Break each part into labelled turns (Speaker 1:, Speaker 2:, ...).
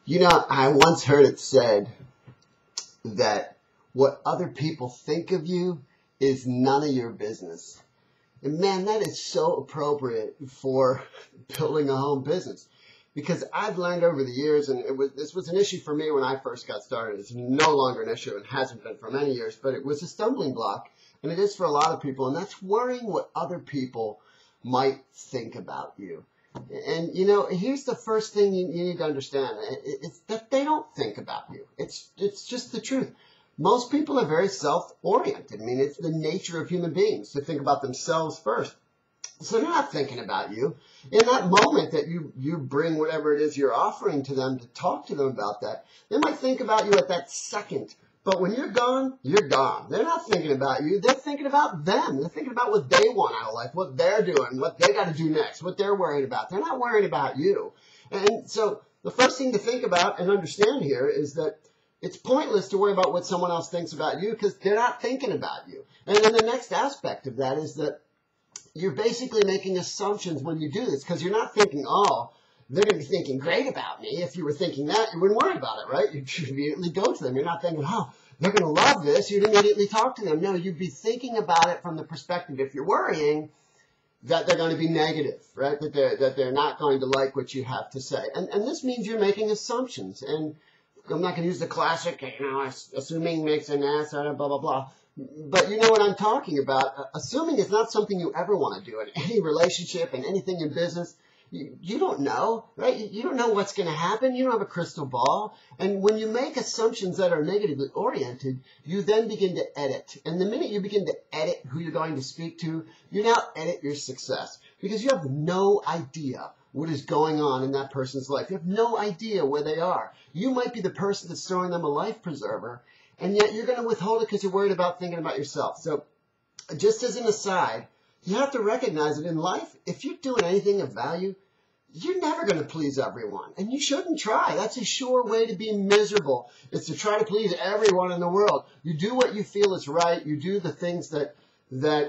Speaker 1: You know, I once heard it said that what other people think of you is none of your business. And man, that is so appropriate for building a home business. Because I've learned over the years, and this was an issue for me when I first got started. It's no longer an issue and hasn't been for many years, but it was a stumbling block, and it is for a lot of people, and that's worrying what other people might think about you. And, you know, here's the first thing you need to understand. It's that they don't think about you. It's just the truth. Most people are very self-oriented. I mean, it's the nature of human beings to think about themselves first. So they're not thinking about you. In that moment that you bring whatever it is you're offering to them to talk to them about that, they might think about you at that second. But when you're gone, you're gone. They're not thinking about you. They're thinking about them. They're thinking about what they want out of life, what they're doing, what they got to do next, what they're worried about. They're not worried about you. And so the first thing to think about and understand here is that it's pointless to worry about what someone else thinks about you because they're not thinking about you. And then the next aspect of that is that you're basically making assumptions when you do this because you're not thinking, oh, they're going to be thinking great about me. If you were thinking that, you wouldn't worry about it, right? You'd immediately go to them. You're not thinking, oh, they're going to love this. You'd immediately talk to them. No, you'd be thinking about it from the perspective, if you're worrying, that they're going to be negative, right? That they're not going to like what you have to say. And this means you're making assumptions. And I'm not going to use the classic, assuming makes an ass out of blah, blah, blah. But you know what I'm talking about. Assuming is not something you ever want to do in any relationship and anything in business. You don't know, right? You don't know what's going to happen. You don't have a crystal ball. And when you make assumptions that are negatively oriented, you then begin to edit. And the minute you begin to edit who you're going to speak to, you now edit your success because you have no idea what is going on in that person's life. You have no idea where they are. You might be the person that's throwing them a life preserver, and yet you're going to withhold it because you're worried about thinking about yourself. So just as an aside, you have to recognize that in life, if you're doing anything of value, you're never going to please everyone. And you shouldn't try. That's a sure way to be miserable. It's to try to please everyone in the world. You do what you feel is right. You do the things that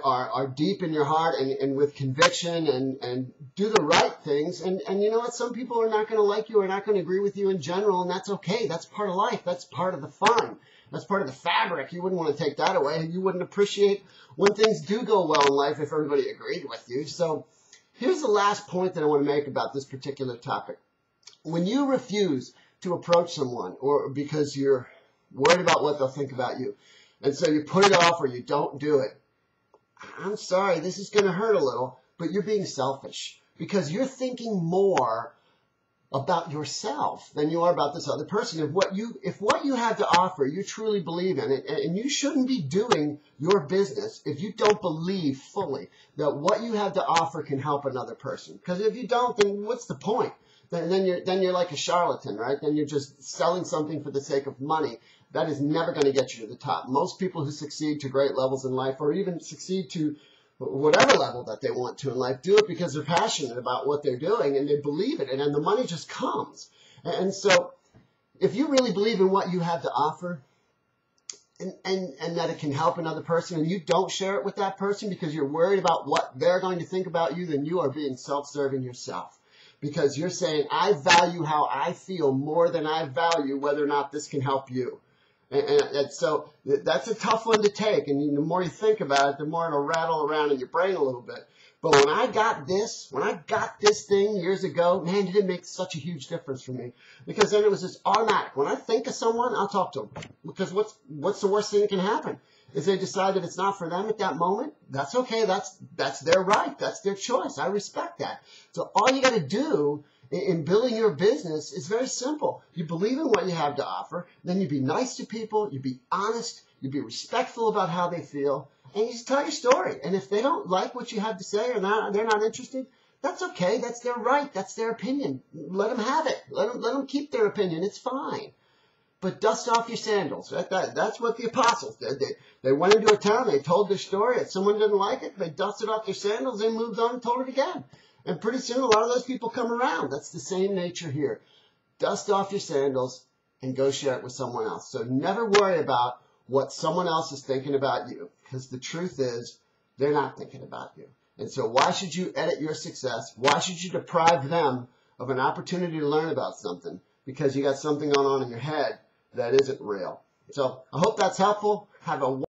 Speaker 1: are deep in your heart and with conviction and do the right things. And you know what? Some people are not going to like you or not going to agree with you in general, and that's okay. That's part of life. That's part of the fun. That's part of the fabric. You wouldn't want to take that away. You wouldn't appreciate when things do go well in life if everybody agreed with you. So here's the last point that I want to make about this particular topic. When you refuse to approach someone or because you're worried about what they'll think about you, and so you put it off or you don't do it, I'm sorry, this is going to hurt a little, but you're being selfish because you're thinking more about yourself than you are about this other person. If what you have to offer, you truly believe in it, and you shouldn't be doing your business if you don't believe fully that what you have to offer can help another person. Because if you don't, then what's the point? Then you're like a charlatan, right? Then you're just selling something for the sake of money. That is never going to get you to the top. Most people who succeed to great levels in life or even succeed to whatever level that they want to in life do it because they're passionate about what they're doing and they believe it, and then the money just comes. And so if you really believe in what you have to offer and that it can help another person and you don't share it with that person because you're worried about what they're going to think about you, then you are being self-serving yourself. Because you're saying, I value how I feel more than I value whether or not this can help you. And so that's a tough one to take. And the more you think about it, the more it'll rattle around in your brain a little bit. But when I got this thing years ago, man, it didn't make such a huge difference for me. Because then it was just automatic. When I think of someone, I'll talk to them. Because what's the worst thing that can happen? If they decide that it's not for them at that moment, that's okay. That's their right. That's their choice. I respect that. So all you got to do in building your business is very simple. You believe in what you have to offer, then you be nice to people, you be honest, you be respectful about how they feel, and you just tell your story. And if they don't like what you have to say or they're not interested, that's okay. That's their right. That's their opinion. Let them have it. Let them keep their opinion. It's fine. But dust off your sandals. That's what the apostles did. They went into a town, they told their story. If someone didn't like it, they dusted off their sandals, they moved on and told it again. And pretty soon, a lot of those people come around. That's the same nature here. Dust off your sandals and go share it with someone else. So never worry about what someone else is thinking about you, because the truth is they're not thinking about you. And so why should you edit your success? Why should you deprive them of an opportunity to learn about something? because you got something going on in your head that isn't real. So I hope that's helpful. Have a